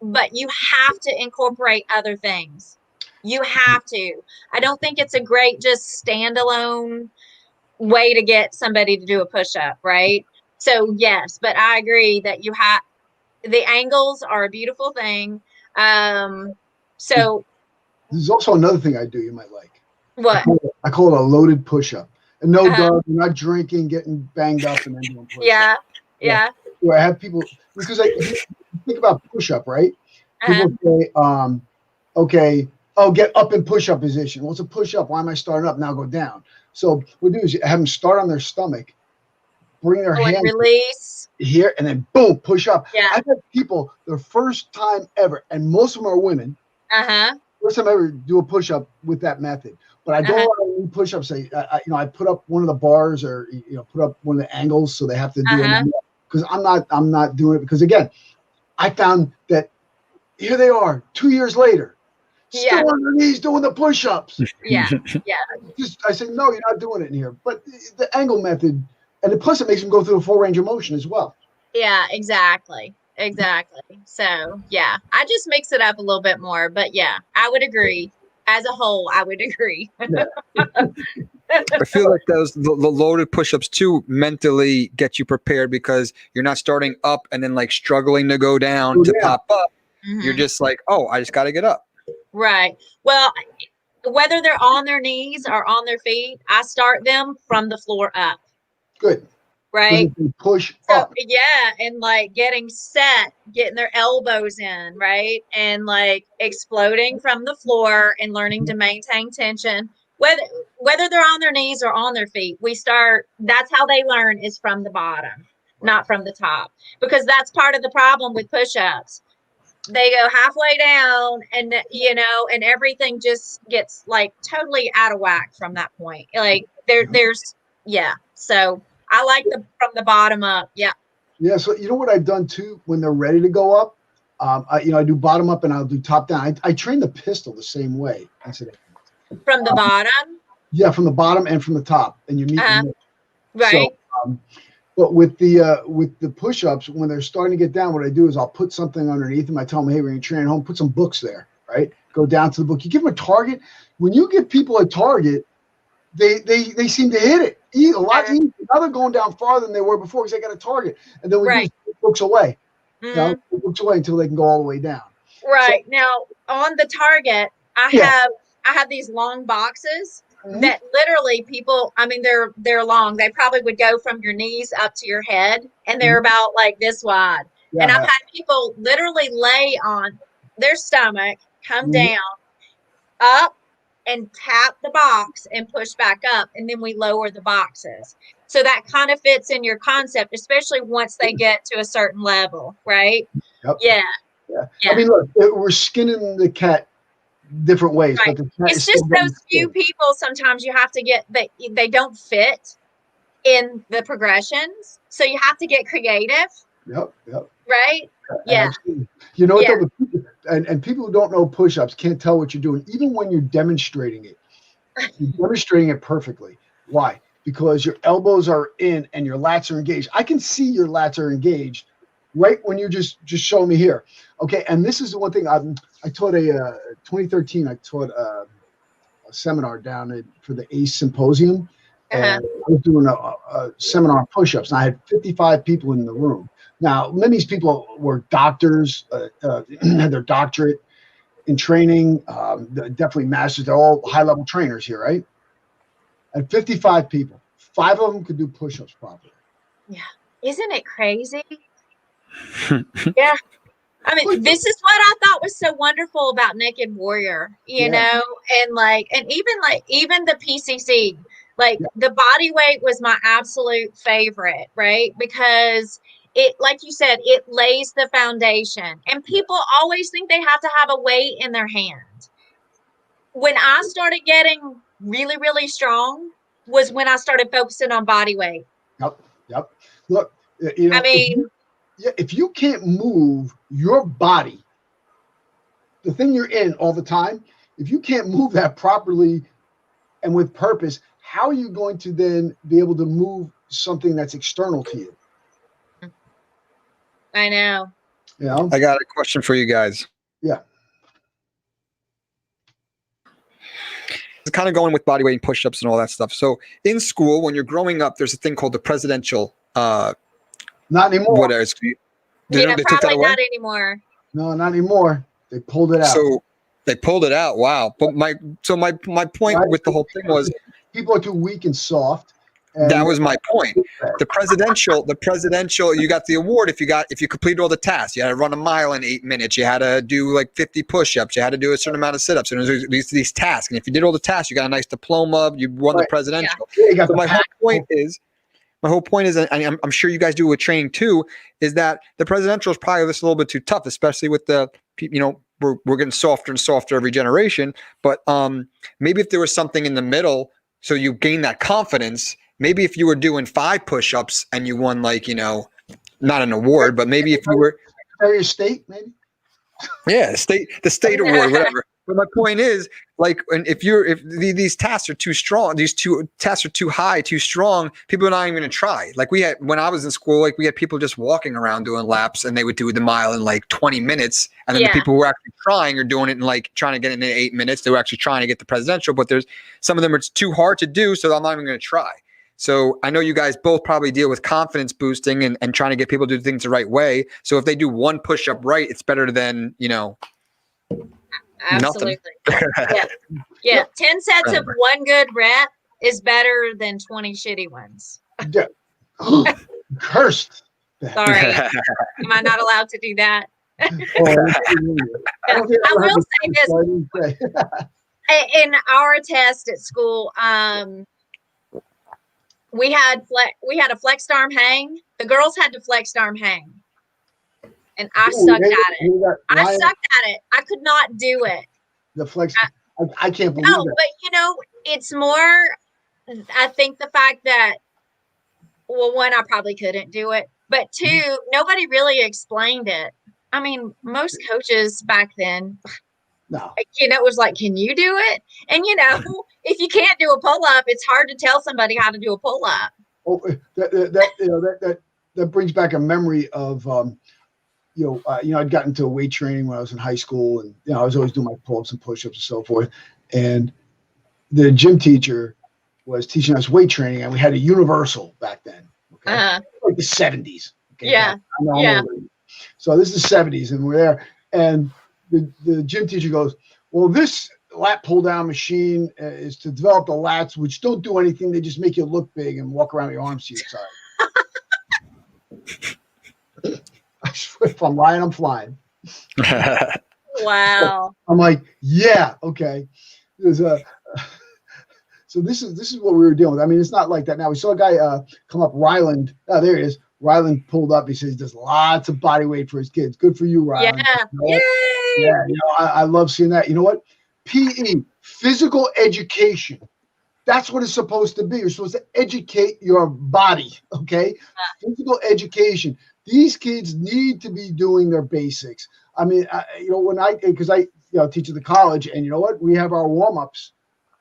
but you have to incorporate other things. You have to. I don't think it's a great just standalone way to get somebody to do a push-up, right? So yes, but I agree that the angles are a beautiful thing. So There's also another thing I do you might like. what? I call it a loaded push-up. And no, Uh-huh. dog, you're not drinking, getting banged up, and then doing push-ups. Yeah. Where I have people, because if you think about push-up, right? Uh-huh. People say, okay, oh, get up in push-up position. Well, it's a push-up. Why am I starting up? Now go down. So what we do is you have them start on their stomach, bring their Oh, and hands release. here, and then boom, push up. Yeah. I've had people their first time ever, and most of them are women. Uh-huh. First time I ever do a push-up with that method. But I don't allow push-ups. I put up one of the bars, or put up one of the angles, so they have to do it, because I'm not doing it, because again, I found that here they are 2 years later, still on their knees doing the push-ups. Yeah. I say, no, you're not doing it in here. But the angle method, and plus it makes them go through the full range of motion as well. Yeah, exactly. So yeah, I just mix it up a little bit more, but yeah, I would agree. As a whole, I would agree. Yeah. I feel like the loaded push-ups too mentally get you prepared, because you're not starting up and then like struggling to go down to pop up. Mhm. You're just like, oh, I just got to get up. Right. Well, whether they're on their knees or on their feet, I start them from the floor up. Good. Right. Push up. Yeah, and like getting set, getting their elbows in, right, and like exploding from the floor and learning to maintain tension. Whether they're on their knees or on their feet, that's how they learn, is from the bottom, not from the top, because that's part of the problem with push-ups. They go halfway down, and and everything just gets like totally out of whack from that point. Like so I like from the bottom up. Yeah. Yeah. So you know what I've done too, when they're ready to go up, I do bottom up and I'll do top down. I train the pistol the same way. From the bottom. Yeah, from the bottom and from the top, and you meet right. So, but with the push-ups, when they're starting to get down, what I do is I'll put something underneath them. I tell them, hey, we're going to train at home, put some books there, right? Go down to the book. You give them a target. When you give people a target, they seem to hit it a lot easier. Now they're going down farther than they were before, because they got a target. And then we just put books away. Put books away until they can go all the way down. Right. So, now on the target, I have these long boxes that literally people, I mean, they're long. They probably would go from your knees up to your head, and they're about like this wide. Yeah, and I've had people literally lay on their stomach, come down, up, and tap the box and push back up, and then we lower the boxes. So that kind of fits in your concept, especially once they get to a certain level, right? Yep. Yeah. I mean, look, we're skinning the cat different ways, right. But the cat it's just those few people sometimes you have to get that they don't fit in the progressions, so you have to get creative. Yep. Right. Yeah. Absolutely. You know what though, and people who don't know push-ups can't tell what you're doing, even when you're demonstrating it. You're demonstrating it perfectly. Why? Because your elbows are in and your lats are engaged. I can see your lats are engaged right when you're just showing me here. Okay, and this is the one thing I taught 2013. I taught a seminar down for the ACE Symposium, and I was doing a seminar on push-ups, and I had 55 people in the room. Now, many of these people were doctors, had their doctorate in training, definitely masters. They're all high-level trainers here, right? And 55 people. 5 of them could do push-ups properly. Yeah. Isn't it crazy? Yeah. I mean, this is what I thought was so wonderful about Naked Warrior, you know, and even the PCC, the body weight was my absolute favorite, right? Because it, like you said, it lays the foundation, and people always think they have to have a weight in their hand. When I started getting really, really strong was when I started focusing on body weight. Yep. Look, you know, I mean, if you can't move your body, the thing you're in all the time, if you can't move that properly and with purpose, how are you going to then be able to move something that's external to you? I know. You know? I got a question for you guys. Yeah. It's kind of going with body weight and push-ups and all that stuff. So in school, when you're growing up, there's a thing called the presidential. Not anymore. What else? Probably not anymore. No, not anymore. They pulled it out. So they pulled it out. Wow. But my point with the whole thing was people are too weak and soft. That was my point. The presidential, you got the award if you completed all the tasks. You had to run a mile in 8 minutes. You had to do like 50 push-ups. You had to do a certain amount of sit-ups. And there's these tasks. And if you did all the tasks, you got a nice diploma. You won the presidential. Yeah. So my whole point is, and I'm sure you guys do it with training too, is that the presidential is probably just a little bit too tough, especially with the, we're getting softer and softer every generation. But maybe if there was something in the middle, so you gain that confidence. Maybe if you were doing 5 push-ups and you won, like, not an award, but maybe if you were Secretary of State, maybe. Yeah, the state award, whatever. But my point is, like, if these tasks are too strong, these 2 tasks are too high, too strong, people are not even going to try. Like when I was in school, like we had people just walking around doing laps, and they would do the mile in like 20 minutes. And then the people who were actually trying are doing it in like trying to get it in 8 minutes. They were actually trying to get the presidential, but there's some of them it's too hard to do, so I'm not even going to try. So I know you guys both probably deal with confidence boosting and trying to get people to do things the right way. So if they do 1 push-up right, it's better than, Absolutely. Yeah. 10 sets of 1 good rep is better than 20 shitty ones. Yeah. Cursed. Sorry. Am I not allowed to do that? I will say this. In our test at school, we had a flexed arm hang. The girls had to flexed arm hang. And I sucked at it. I sucked at it. I could not do it. The flex. I can't believe it. No, but it's more, I think the fact that, well, 1, I probably couldn't do it. But 2, nobody really explained it. I mean, most coaches back then, no, it was like, can you do it? And, if you can't do a pull-up, it's hard to tell somebody how to do a pull-up. Oh, that brings back a memory of, I'd gotten into weight training when I was in high school, and I was always doing my pull-ups and push-ups and so forth. And the gym teacher was teaching us weight training, and we had a universal back then. Okay, like the 70s. Okay? Yeah, So this is the 70s, and we're there, and the gym teacher goes, "Well, this lat pull-down machine is to develop the lats, which don't do anything; they just make you look big and walk around with your arms to your side." I swear, if I'm lying, I'm flying. Wow. I'm like, yeah, okay. So this is what we were dealing with. I mean, it's not like that now. We saw a guy come up, Ryland. Oh, there he is. Ryland pulled up. He says he does lots of body weight for his kids. Good for you, Ryland. Yeah. Yay! Yeah, I love seeing that. You know what? PE, physical education. That's what it's supposed to be. You're supposed to educate your body, okay? Physical education. These kids need to be doing their basics. I mean, because I teach at the college, and you know what? We have our warm-ups,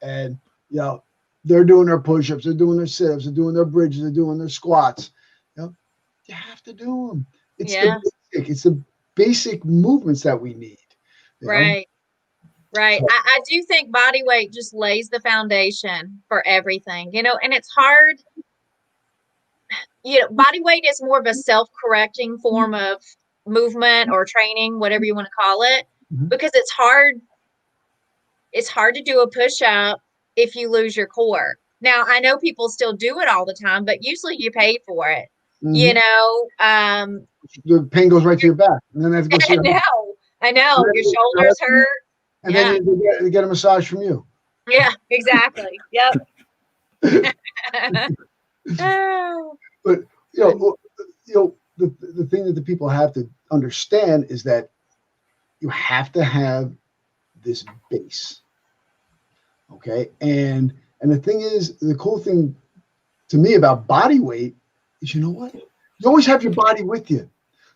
and they're doing their push-ups, they're doing their sit-ups, they're doing their bridges, they're doing their squats. You have to do them. It's the basic movements that we need. Right. Right. I do think body weight just lays the foundation for everything, and it's hard. Body weight is more of a self-correcting form of movement or training, whatever you want to call it, because it's hard. It's hard to do a push-up if you lose your core. Now I know people still do it all the time, but usually you pay for it. Mm-hmm. The pain goes right to your back, and then they have to go see I know your shoulders hurt. And then they get a massage from you. Yeah, exactly. Yep. But the thing that the people have to understand is that you have to have this base. Okay. And the thing is, the cool thing to me about body weight is, you know what? You always have your body with you.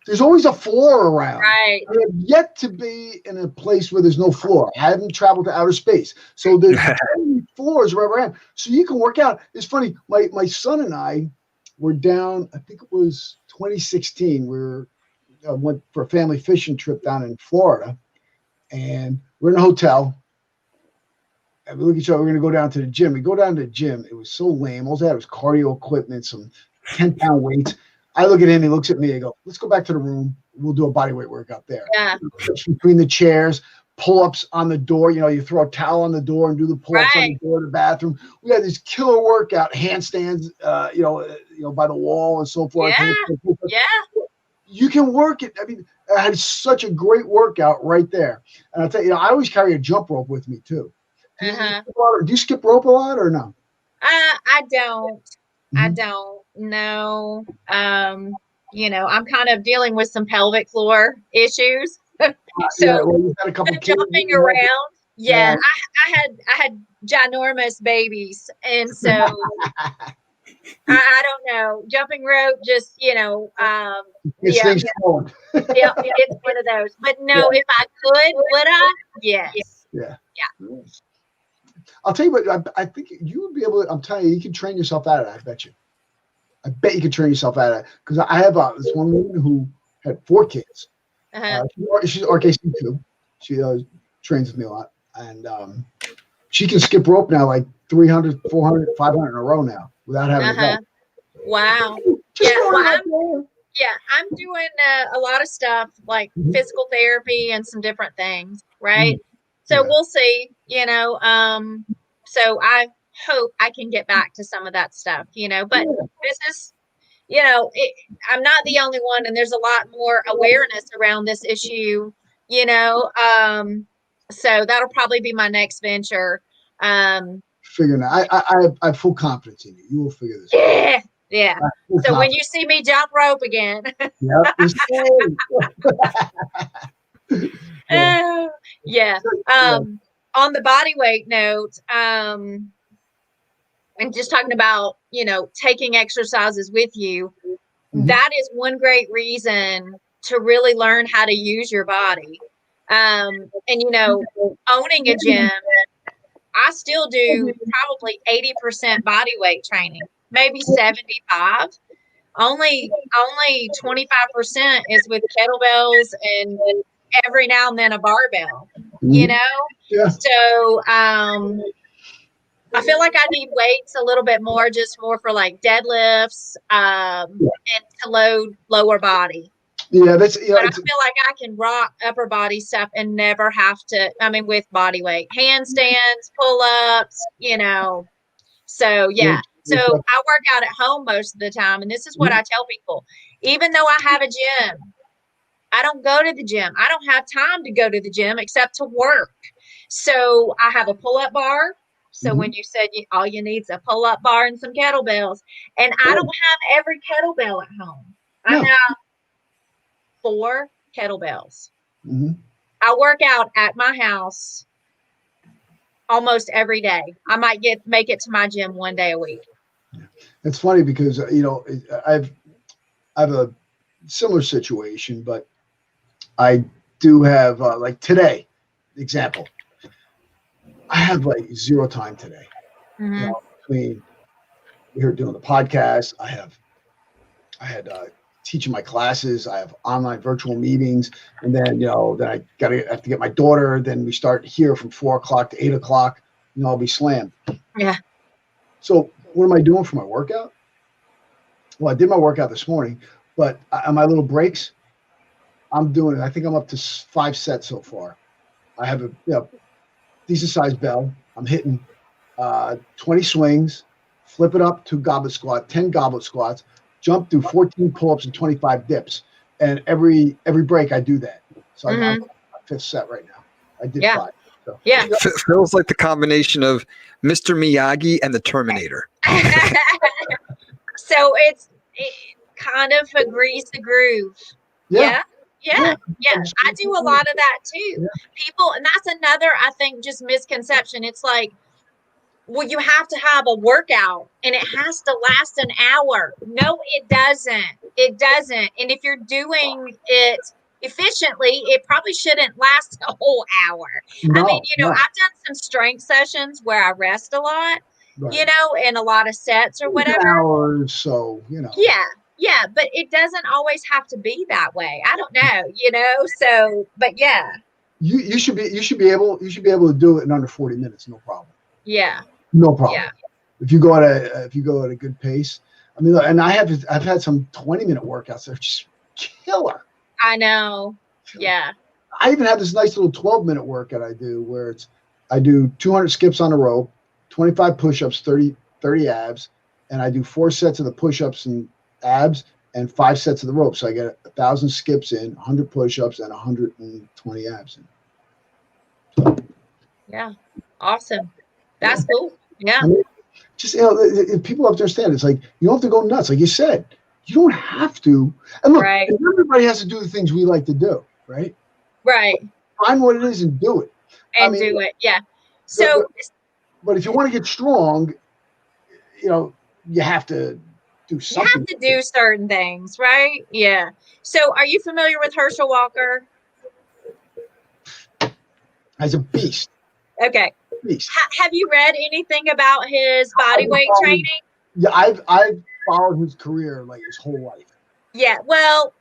There's always a floor around. Right. I have yet to be in a place where there's no floor. I haven't traveled to outer space. So there's floors wherever I am. So you can work out. It's funny. My son and I were down, I think it was 2016. We went for a family fishing trip down in Florida. And we're in a hotel. And we look at each other. We're going to go down to the gym. We go down to the gym. It was so lame. All they had was cardio equipment, some 10-pound weights. I look at him, he looks at me, I go, let's go back to the room. We'll do a body weight workout there. Yeah. Between the chairs, pull-ups on the door. You throw a towel on the door and do the pull-ups on the door of the bathroom. We had this killer workout, handstands, by the wall and so forth. Yeah. You can work it. I mean, I had such a great workout right there. And I'll tell you, I always carry a jump rope with me too. Do you skip rope a lot or no? I don't. I don't know. I'm kind of dealing with some pelvic floor issues. You've had a couple jumping around. Yeah. I had ginormous babies. And so I don't know. Jumping rope, just, it's it's one of those. But no, if I could, would I? Yes. Yeah. I'll tell you what, I think you would be able to, I'm telling you, you can train yourself out of that, I bet you. I bet you can train yourself out of that. Because I have this one woman who had 4 kids. She's RKC too. She trains with me a lot. And she can skip rope now like 300, 400, 500 in a row now without having to go. Wow. I'm doing a lot of stuff like physical therapy and some different things, right? So we'll see, so I hope I can get back to some of that stuff, but this is, I'm not the only one, and there's a lot more awareness around this issue, so that'll probably be my next venture. Figuring out, I have full confidence in you. You will figure this out. Yeah. So when you see me jump rope again. On the body weight note, and just talking about, taking exercises with you, that is one great reason to really learn how to use your body. And, owning a gym, I still do probably 80% body weight training, maybe 75. Only 25% is with kettlebells and every now and then a barbell, So I feel like I need weights a little bit more, just more for like deadlifts and to load lower body. But I feel like I can rock upper body stuff and never have to, with body weight, handstands, pull-ups, So, So I work out at home most of the time. And this is what I tell people. Even though I have a gym, I don't go to the gym. I don't have time to go to the gym except to work. So I have a pull-up bar. So when you said all you need is a pull-up bar and some kettlebells, and I don't have every kettlebell at home. I have 4 kettlebells. I work out at my house almost every day. I might make it to my gym one day a week. It's funny because I have a similar situation, but I do have like today, example. I have like 0 time today. Between we're doing the podcast, I had teaching my classes, I have online virtual meetings, and then then I have to get my daughter. Then we start here from 4 o'clock to 8 o'clock. I'll be slammed. Yeah. So what am I doing for my workout? Well, I did my workout this morning, but on my little breaks, I'm doing it. I think I'm up to 5 sets so far. I have a decent sized bell. I'm hitting 20 swings, flip it up to goblet squat, 10 goblet squats, jump, do 14 pull-ups and 25 dips. And every break I do that. So I'm on my 5th set right now. I did 5. So. Yeah. Feels like the combination of Mr. Miyagi and the Terminator. So it kind of agrees the groove. Yeah. I do a lot of that too. People, and that's another, I think, just misconception. It's like, well, you have to have a workout and it has to last an hour. No, it doesn't. It doesn't. And if you're doing it efficiently, it probably shouldn't last a whole hour. I mean, I've done some strength sessions where I rest a lot, and a lot of sets or whatever. Hours, so, Yeah, but it doesn't always have to be that way. I don't know, so, but yeah. You should be able to do it in under 40 minutes, no problem. Yeah. No problem. Yeah. If you go at a good pace. I mean, and I've had some 20-minute workouts that are just killer. I know. Yeah. I even have this nice little 12-minute workout I do where I do 200 skips on a rope, 25 push-ups, 30 abs, and I do 4 sets of the push-ups and abs and 5 sets of the rope. So I get 1,000 skips in, 100 push-ups, and 120 abs in. So. Yeah. Awesome. That's cool. Yeah. I mean, just, people have to understand. It's like, you don't have to go nuts. Like you said, you don't have to. And look, everybody has to do the things we like to do, right? Right. Find what it is and do it. Do it. Yeah. So, but if you want to get strong, you have to do something. You have to do certain things, right? Yeah. So are you familiar with Herschel Walker? As a beast. Okay. Have you read anything about his bodyweight training? Yeah, I've followed his career like his whole life. Yeah, well,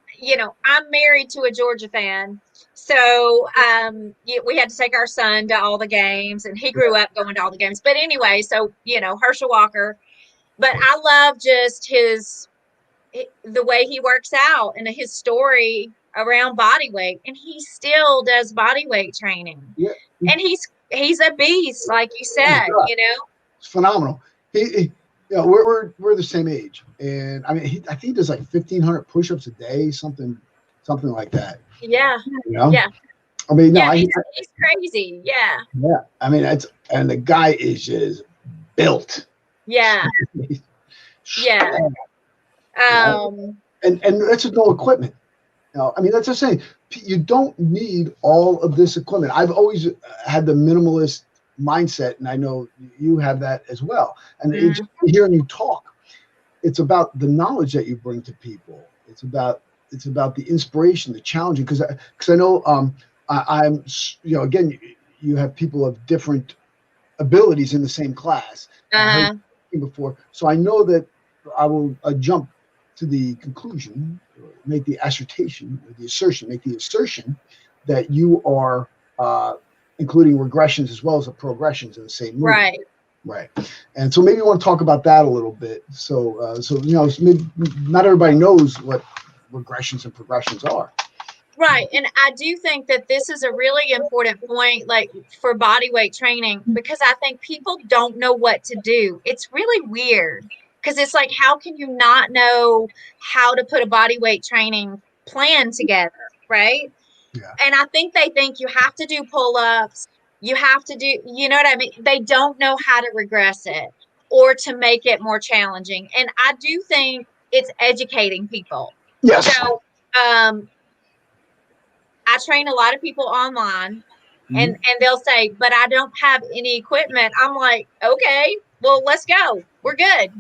I'm married to a Georgia fan, so we had to take our son to all the games, and he grew up going to all the games. But anyway, so Herschel Walker, but I love just the way he works out and his story around body weight, and he still does body weight training. Yeah, and he's a beast, like you said. It's phenomenal. We're the same age, and I mean, I think he does like 1,500 push-ups a day, something like that. Yeah. Yeah. I mean, no, he's crazy. Yeah. Yeah. I mean, and the guy is just built. Yeah. Yeah. And that's with no equipment. I mean, that's what I'm saying. You don't need all of this equipment. I've always had the minimalist mindset, and I know you have that as well. And just hearing you talk, it's about the knowledge that you bring to people. It's about the inspiration, the challenging. Because I know I'm again, you have people of different abilities in the same class. Before, so I know that I will jump to the conclusion, make the assertion that you are including regressions as well as the progressions in the same movement. Right. And so maybe you want to talk about that a little bit. So maybe not everybody knows what regressions and progressions are. Right. And I do think that this is a really important point, like for body weight training, because I think people don't know what to do. It's really weird because it's like, how can you not know how to put a body weight training plan together? Right. Yeah. And I think they think you have to do pull-ups. You have to do, you know what I mean? They don't know how to regress it or to make it more challenging. And I do think it's educating people. Yes. So, I train a lot of people online and they'll say, but I don't have any equipment. I'm like, okay, well, let's go. We're good.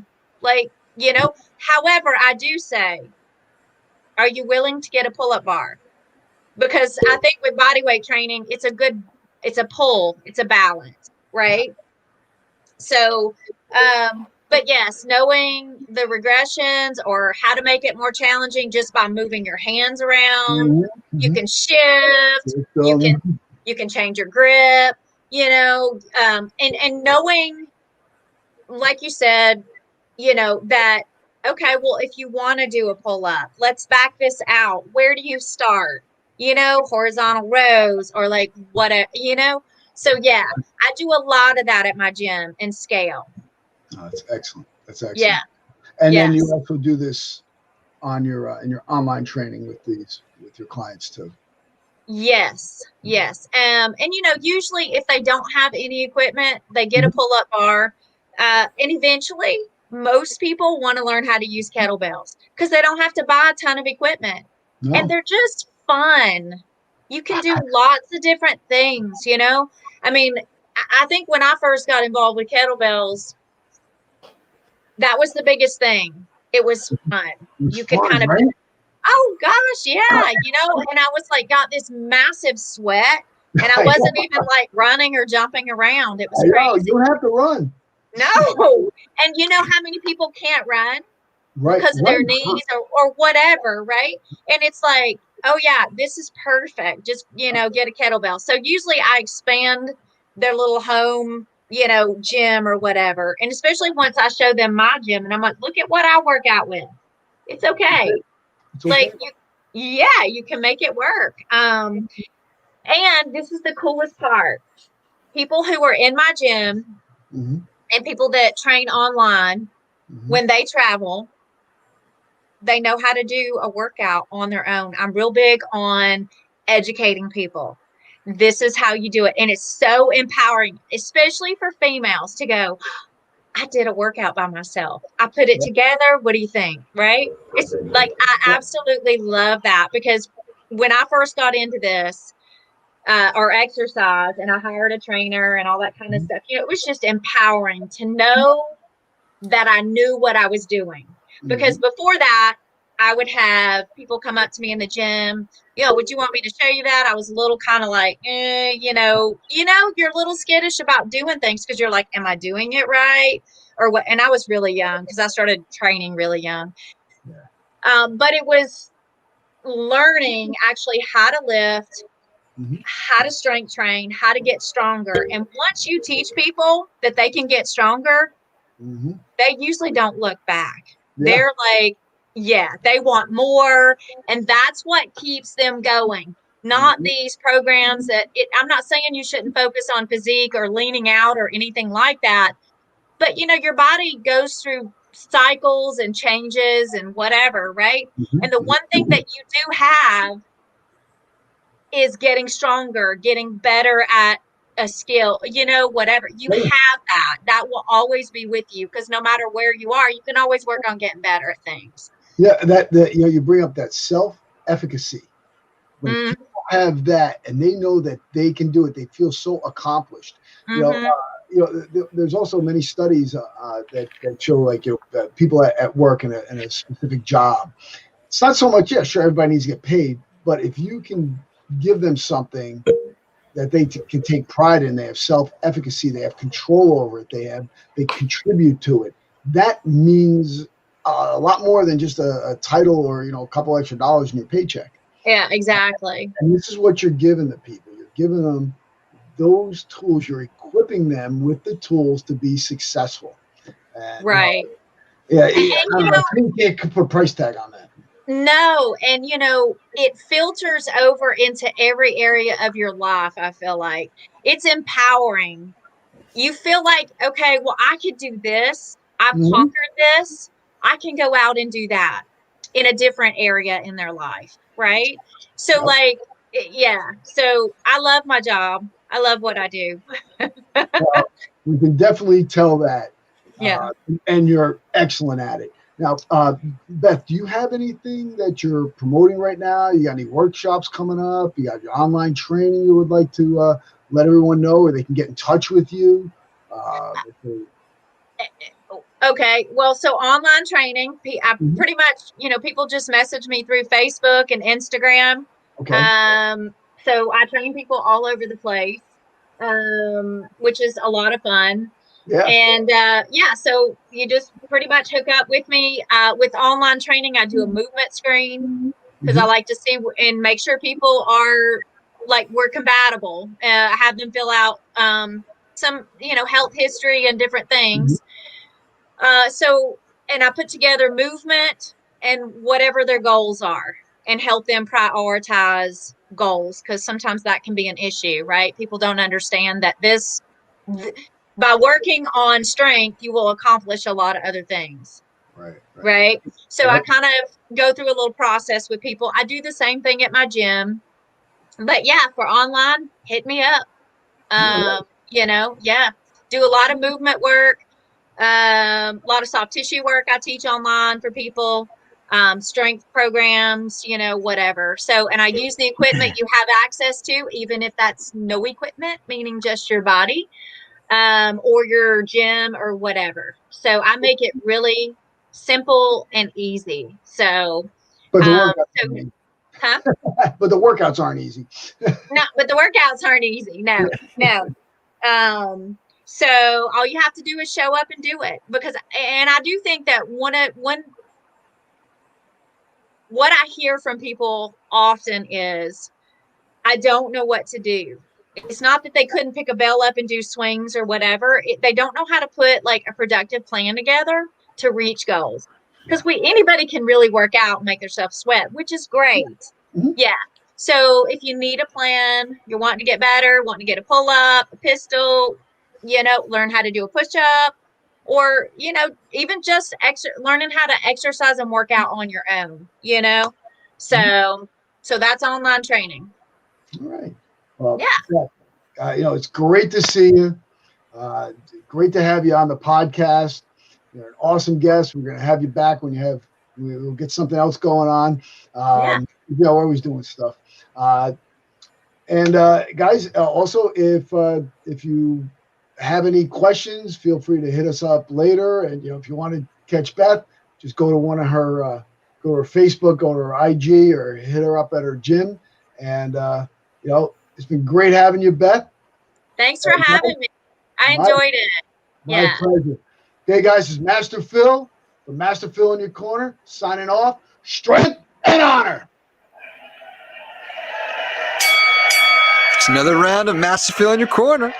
However, I do say, are you willing to get a pull-up bar? Because I think with body weight training, it's a pull, it's a balance, right? So, but yes, knowing the regressions or how to make it more challenging just by moving your hands around, you can shift, you can change your grip, and knowing, like you said, that, okay, well, if you want to do a pull up, let's back this out. Where do you start? Horizontal rows or like whatever, So yeah, I do a lot of that at my gym and scale. Oh, that's excellent. That's excellent. Yeah. And yes. then you also do this on your in your online training with your clients too. Yes. And usually if they don't have any equipment, they get a pull-up bar. And eventually most people want to learn how to use kettlebells because they don't have to buy a ton of equipment. No. And they're just fun. You can do lots of different things, I mean, I think when I first got involved with kettlebells, that was the biggest thing. It was fun. You could kind of, right? oh gosh, yeah, and I was like, got this massive sweat, and I wasn't even like running or jumping around. It was crazy. You don't have to run. No. And you know how many people can't run because of their knees or whatever, right? And it's like, oh yeah, this is perfect. Just, get a kettlebell. So usually I expand their little home, gym or whatever. And especially once I show them my gym and I'm like, look at what I work out with. It's okay. It's okay. Like, you can make it work. And this is the coolest part. People who are in my gym and people that train online, when they travel, they know how to do a workout on their own. I'm real big on educating people. This is how you do it. And it's so empowering, especially for females to go, I did a workout by myself. I put it together. What do you think? Right? It's like, I absolutely love that because when I first got into this, or exercise, and I hired a trainer and all that kind of stuff, it was just empowering to know that I knew what I was doing. Because before that, I would have people come up to me in the gym, would you want me to show you that? I was a little kind of like, you're a little skittish about doing things because you're like, am I doing it right? Or what? And I was really young because I started training really young. But it was learning actually how to lift, how to strength train, how to get stronger. And once you teach people that they can get stronger, they usually don't look back. They're like, they want more. And that's what keeps them going. Not these programs that I'm not saying you shouldn't focus on physique or leaning out or anything like that. But, your body goes through cycles and changes and whatever, right? And the one thing that you do have is getting stronger, getting better at a skill, whatever. You have that will always be with you because no matter where you are, you can always work on getting better at things. Yeah, you bring up that self-efficacy. When people have that and they know that they can do it, they feel so accomplished. There's also many studies that show like people at work in a specific job. It's not so much, sure, everybody needs to get paid, but if you can give them something that they can take pride in, they have self-efficacy, they have control over it, they contribute to it. That means a lot more than just a title or a couple extra dollars in your paycheck. Yeah, exactly. And this is what you're giving the people. You're giving them those tools. You're equipping them with the tools to be successful. And, right. You can't put a price tag on that. No. And, it filters over into every area of your life. I feel like it's empowering. You feel like, okay, well, I could do this. I've conquered this. I can go out and do that in a different area in their life. Right. So so I love my job. I love what I do. Well, we can definitely tell that. Yeah. And you're excellent at it. Now, Beth, do you have anything that you're promoting right now? You got any workshops coming up? You got your online training you would like to let everyone know, or they can get in touch with you? Okay. Well, so online training, I pretty much, people just message me through Facebook and Instagram. Okay. So I train people all over the place, which is a lot of fun. Yeah. And so you just pretty much hook up with me. With online training, I do a movement screen because I like to see and make sure people are like we're compatible. I have them fill out some health history and different things. And I put together movement and whatever their goals are and help them prioritize goals because sometimes that can be an issue, right? People don't understand that by working on strength, you will accomplish a lot of other things. Right. So I kind of go through a little process with people. I do the same thing at my gym, but yeah, for online, hit me up. You know, do a lot of movement work, a lot of soft tissue work I teach online for people, strength programs, you know, whatever. So, and I use the equipment you have access to, even if that's no equipment, meaning just your body, or your gym or whatever. So I make it really simple and easy. So, but the workouts, huh? but the workouts aren't easy. No, but the workouts aren't easy. No, no. So all you have to do is show up and do it, because, and I do think that what I hear from people often is, I don't know what to do. It's not that they couldn't pick a bell up and do swings or whatever. They don't know how to put like a productive plan together to reach goals, because anybody can really work out and make themselves sweat, which is great. Mm-hmm. Yeah. So if you need a plan, you're wanting to get better, wanting to get a pull up, a pistol, you know, learn how to do a push up, or, you know, even just learning how to exercise and work out on your own, you know? So, so that's online training. All right. Well, yeah. You know, it's great to see you. Great to have you on the podcast. You're an awesome guest. We're going to have you back when we'll get something else going on. You know, we're always doing stuff. And guys, also, if you have any questions, feel free to hit us up later. And, you know, if you want to catch Beth, just go to go to her Facebook, go to her IG, or hit her up at her gym. And, you know, it's been great having you, Beth. Thanks for having me. I enjoyed it. My pleasure. Okay, guys, this is Master Phil from Master Phil in Your Corner, signing off. Strength and honor. It's another round of Master Phil in Your Corner.